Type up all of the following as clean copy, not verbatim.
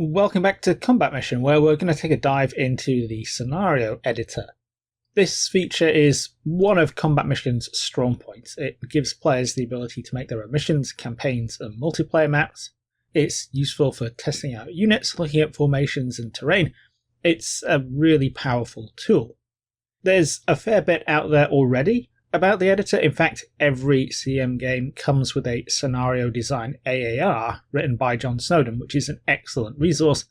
Welcome back to Combat Mission, where we're going to take a dive into the scenario editor. This feature is one of Combat Mission's strong points. It gives players the ability to make their own missions, campaigns, and multiplayer maps. It's useful for testing out units, looking at formations and terrain. It's a really powerful tool. There's a fair bit out there already about the editor. In fact, every CM game comes with a scenario design AAR written by John Snowden, which is an excellent resource,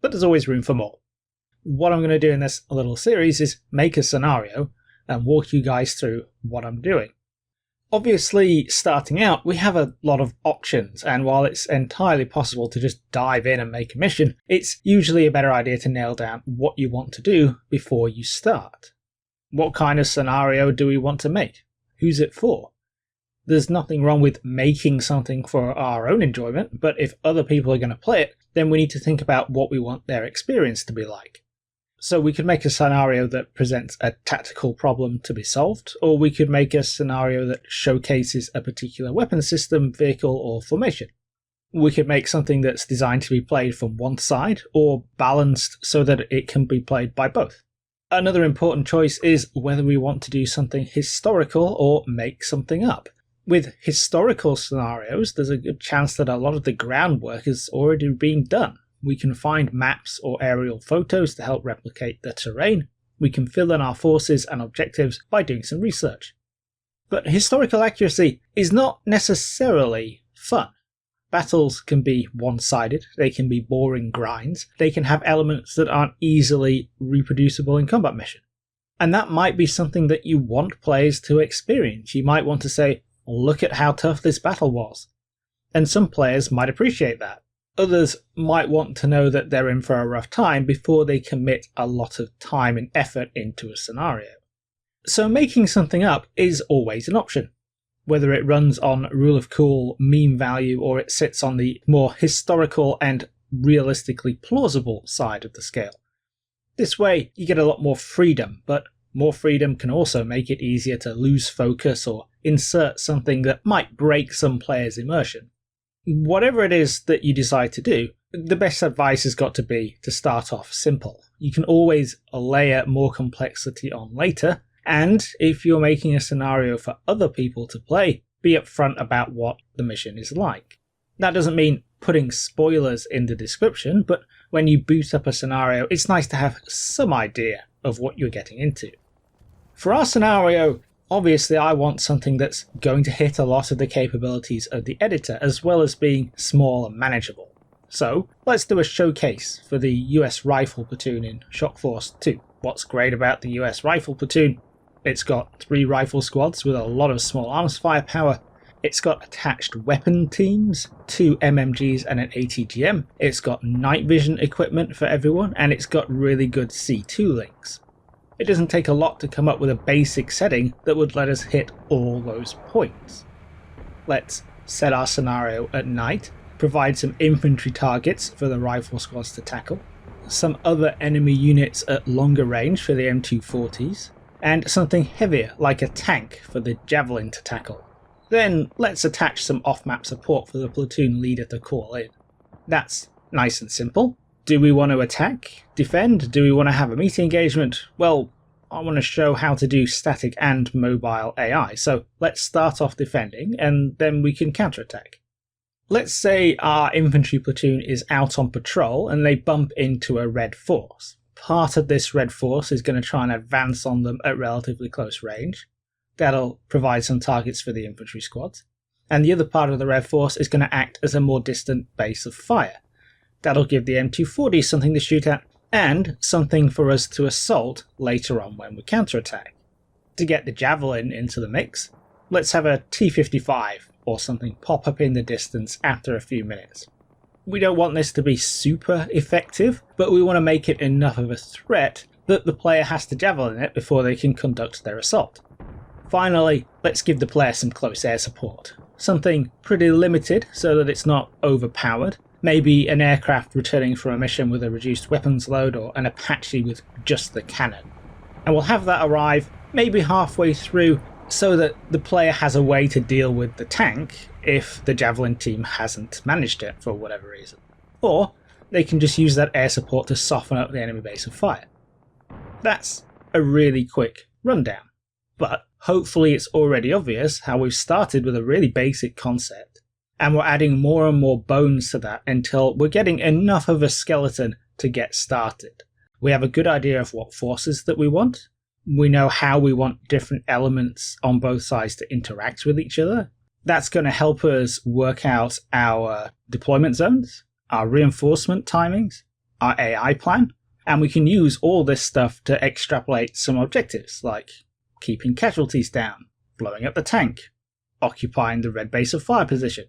but there's always room for more. What I'm going to do in this little series is make a scenario and walk you guys through what I'm doing. Obviously, starting out, we have a lot of options, and while it's entirely possible to just dive in and make a mission, it's usually a better idea to nail down what you want to do before you start. What kind of scenario do we want to make? Who's it for? There's nothing wrong with making something for our own enjoyment, but if other people are going to play it, then we need to think about what we want their experience to be like. So we could make a scenario that presents a tactical problem to be solved, or we could make a scenario that showcases a particular weapon system, vehicle, or formation. We could make something that's designed to be played from one side, or balanced so that it can be played by both. Another important choice is whether we want to do something historical or make something up. With historical scenarios, there's a good chance that a lot of the groundwork is already being done. We can find maps or aerial photos to help replicate the terrain. We can fill in our forces and objectives by doing some research. But historical accuracy is not necessarily fun. Battles can be one-sided, they can be boring grinds, they can have elements that aren't easily reproducible in Combat Mission. And that might be something that you want players to experience. You might want to say, look at how tough this battle was. And some players might appreciate that. Others might want to know that they're in for a rough time before they commit a lot of time and effort into a scenario. So making something up is always an option. Whether it runs on rule of cool, meme value, or it sits on the more historical and realistically plausible side of the scale. This way, you get a lot more freedom, but more freedom can also make it easier to lose focus or insert something that might break some players' immersion. Whatever it is that you decide to do, the best advice has got to be to start off simple. You can always layer more complexity on later, and if you're making a scenario for other people to play, be upfront about what the mission is like. That doesn't mean putting spoilers in the description, but when you boot up a scenario, it's nice to have some idea of what you're getting into. For our scenario, obviously I want something that's going to hit a lot of the capabilities of the editor, as well as being small and manageable. So let's do a showcase for the US Rifle Platoon in Shock Force 2. What's great about the US Rifle Platoon? It's got 3 rifle squads with a lot of small arms firepower. It's got attached weapon teams, 2 MMGs and an ATGM. It's got night vision equipment for everyone, and it's got really good C2 links. It doesn't take a lot to come up with a basic setting that would let us hit all those points. Let's set our scenario at night, provide some infantry targets for the rifle squads to tackle, some other enemy units at longer range for the M240s, and something heavier like a tank for the Javelin to tackle. Then let's attach some off-map support for the platoon leader to call in. That's nice and simple. Do we want to attack? Defend? Do we want to have a melee engagement? Well, I want to show how to do static and mobile AI, so let's start off defending and then we can counterattack. Let's say our infantry platoon is out on patrol and they bump into a red force. Part of this red force is going to try and advance on them at relatively close range. That'll provide some targets for the infantry squads. And the other part of the red force is going to act as a more distant base of fire. That'll give the M240 something to shoot at, and something for us to assault later on when we counterattack. To get the Javelin into the mix, let's have a T-55 or something pop up in the distance after a few minutes. We don't want this to be super effective, but we want to make it enough of a threat that the player has to Javelin it before they can conduct their assault. Finally, let's give the player some close air support. Something pretty limited so that it's not overpowered. Maybe an aircraft returning from a mission with a reduced weapons load, or an Apache with just the cannon. And we'll have that arrive maybe halfway through so that the player has a way to deal with the tank if the Javelin team hasn't managed it for whatever reason. Or they can just use that air support to soften up the enemy base of fire. That's a really quick rundown, but hopefully it's already obvious how we've started with a really basic concept, and we're adding more and more bones to that until we're getting enough of a skeleton to get started. We have a good idea of what forces that we want. We know how we want different elements on both sides to interact with each other. That's going to help us work out our deployment zones, our reinforcement timings, our AI plan, and we can use all this stuff to extrapolate some objectives like keeping casualties down, blowing up the tank, occupying the red base of fire position.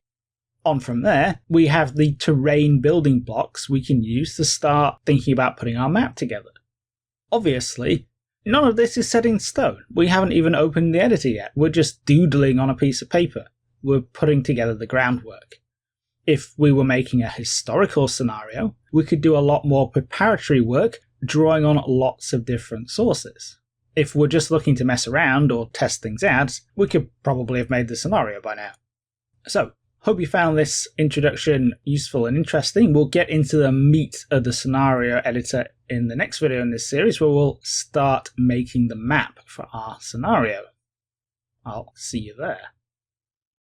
On from there, we have the terrain building blocks we can use to start thinking about putting our map together. Obviously, none of this is set in stone. We haven't even opened the editor yet. We're just doodling on a piece of paper. We're putting together the groundwork. If we were making a historical scenario, we could do a lot more preparatory work, drawing on lots of different sources. If we're just looking to mess around or test things out, we could probably have made the scenario by now. So, hope you found this introduction useful and interesting. We'll get into the meat of the scenario editor in the next video in this series, where we'll start making the map for our scenario. I'll see you there.